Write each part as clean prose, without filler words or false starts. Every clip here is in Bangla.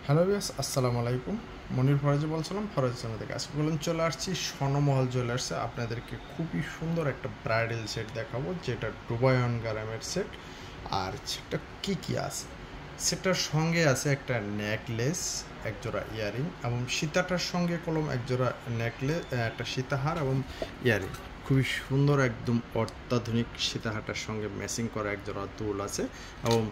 হ্যালো ভিউয়ার্স, আসসালামু আলাইকুম। মনির ফরাজি বলছিলাম, ফরাজি চ্যানেল থেকে। আজকে বলুন চলে আসছি স্বর্ণমহল জুয়েলার্সে। আপনাদেরকে খুবই সুন্দর একটা ব্রাইডাল সেট দেখাবো, যেটা দুবাই অন গ্রামের সেট। আর সেটা কী আছে, সেটার সঙ্গে আছে একটা নেকলেস, একজোড়া ইয়ারিং, এবং সীতাটার সঙ্গে কলম একজোড়া নেকলেস, একটা সীতাহার এবং ইয়ারিং। খুবই সুন্দর, একদম অত্যাধুনিক সীতাহারটার সঙ্গে ম্যাচিং করা একজোড়া দুল আছে, এবং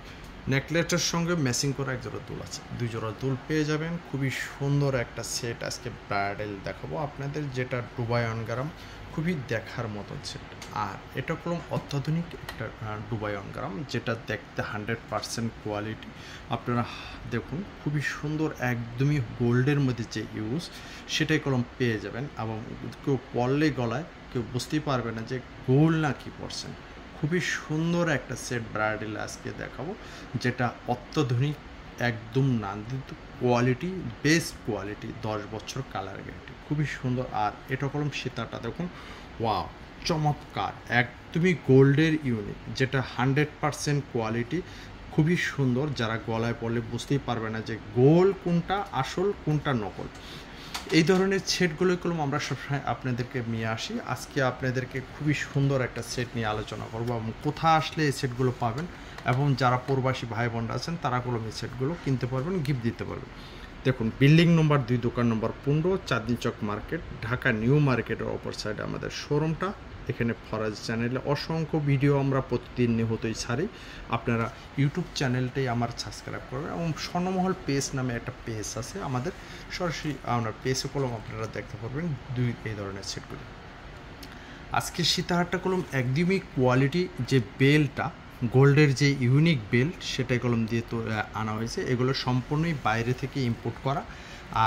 নেকলেসটার সঙ্গে ম্যাচিং করা একজোড়া দুল আছে। দুই জোড়া দুল পেয়ে যাবেন। খুবই সুন্দর একটা সেট আজকে ব্রাইডাল দেখাবো আপনাদের, যেটা দুবাই অন গ্রাম, খুবই দেখার মতো সেট। আর এটা কোনো অত্যাধুনিক একটা দুবাই অন গ্রাম, যেটা দেখতে 100% কোয়ালিটি। আপনারা দেখুন, খুবই সুন্দর, একদমই গোল্ডের মধ্যে যে ইউজ, সেটাই কলম পেয়ে যাবেন। এবং কেউ পরলে গলায় কেউ বুঝতেই পারবে না যে গোল্ড না কি পরছেন। খুবই সুন্দর একটা সেট ব্রাইডাল আজকে দেখাবো, যেটা অত্যাধুনিক, একদম নান্দিত কোয়ালিটি, বেস্ট কোয়ালিটি, 10 বছর কালার গ্যারান্টি। খুবই সুন্দর। আর এটা কলম সীতাটা দেখুন, ওয়াও, চমৎকার, একদমই গোল্ডের ইউনিক, যেটা 100% কোয়ালিটি। খুবই সুন্দর, যারা গলায় পড়লে বুঝতেই পারবে না যে গোল্ড কোনটা আসল কোনটা নকল। এই ধরনের সেটগুলোই কলম আমরা সবসময় আপনাদেরকে নিয়ে আসি। আজকে আপনাদেরকে খুবই সুন্দর একটা সেট নিয়ে আলোচনা করবো, এবং কোথায় আসলে এই সেটগুলো পাবেন, এবং যারা প্রবাসী ভাই বোনরা আছেন তারা কলম এই সেটগুলো কিনতে পারবেন, গিফট দিতে পারবেন। দেখুন, বিল্ডিং নম্বর 2, দোকান নম্বর 15, চাঁদনি চক মার্কেট, ঢাকা নিউ মার্কেটের অপর সাইডে আমাদের শোরুমটা। এখানে ফরাজ চ্যানেলে অসংখ্য ভিডিও আমরা প্রতিদিন নিয়মিতই ছাড়ি। আপনারা ইউটিউব চ্যানেলটাই আমার সাবস্ক্রাইব করবেন, এবং স্বর্ণমহল পেজ নামে একটা পেজ আছে আমাদের, সরাসরি আমরা পেজে কলম আপনারা দেখতে পারবেন এই ধরনের সেটগুলো। আজকে সীতাহারটা কলম একদমই কোয়ালিটি, যে বেলটা গোল্ডের যে ইউনিক বেল্ট, সেটাই কলম দিয়ে তো আনা হয়েছে। এগুলো সম্পূর্ণই বাইরে থেকে ইম্পোর্ট করা।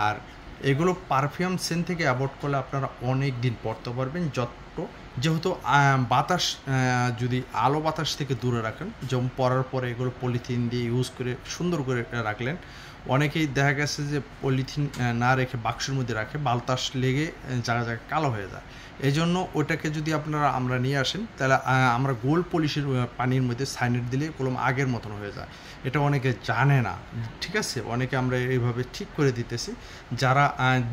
আর এগুলো পারফিউম সেন্ট থেকে অ্যাভয়েড করলে আপনারা অনেক দিন পরতে পারবেন। যেহেতু বাতাস, যদি আলো বাতাস থেকে দূরে রাখেন, যেমন পরার পরে এগুলো পলিথিন দিয়ে ইউজ করে সুন্দর করে রাখলেন। অনেকেই দেখা গেছে যে পলিথিন না রেখে বাক্সের মধ্যে রাখে, বাতাস লেগে জায়গায় জায়গায় কালো হয়ে যায়। এই জন্য ওটাকে যদি আমরা নিয়ে আসেন, তাহলে আমরা গোল্ড পলিশের পানির মধ্যে সাইনেট দিলে কলম আগের মতন হয়ে যায়। এটা অনেকে জানে না, ঠিক আছে? অনেকে আমরা এইভাবে ঠিক করে দিতেছি। যারা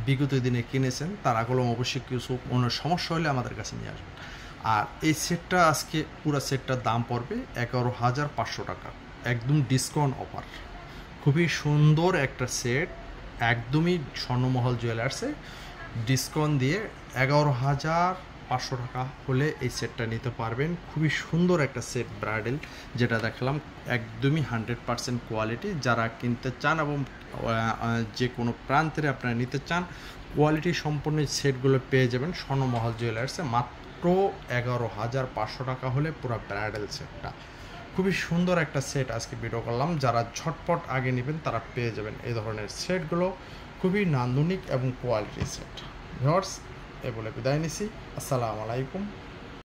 বিগত দিনে কিনেছেন তারা কলম অবশ্যই কিছু কোনো সমস্যা হলে আমাদের কাছে নিয়ে আসবেন। আর এই সেটটা আজকে পুরো সেটটার দাম পড়বে 11,500 টাকা, একদম ডিসকাউন্ট অফার। খুবই সুন্দর একটা সেট, একদমই স্বর্ণমহল জুয়েলার্সে ডিসকাউন্ট দিয়ে 11,500 টাকা হলে এই সেটটা নিতে পারবেন। খুবই সুন্দর একটা সেট ব্রাইডাল, যেটা দেখলাম একদমই 100% কোয়ালিটি। যারা কিনতে চান এবং যে কোনো প্রান্তে আপনারা নিতে চান, কোয়ালিটি সম্পন্ন সেটগুলো পেয়ে যাবেন স্বর্ণমহল জুয়েলার্সে মাত্র 11,500 টাকা হলে পুরো ব্রাইডাল সেটটা। খুবই সুন্দর একটা সেট আজকে ভিডিও করলাম। যারা ঝটপট আগে নেবেন তারা পেয়ে যাবেন এই ধরনের সেটগুলো, খুবই নান্দনিক এবং কোয়ালিটি সেট। ভিউয়ার্স, এ বলে বিদায় নিছি। আসসালামু আলাইকুম।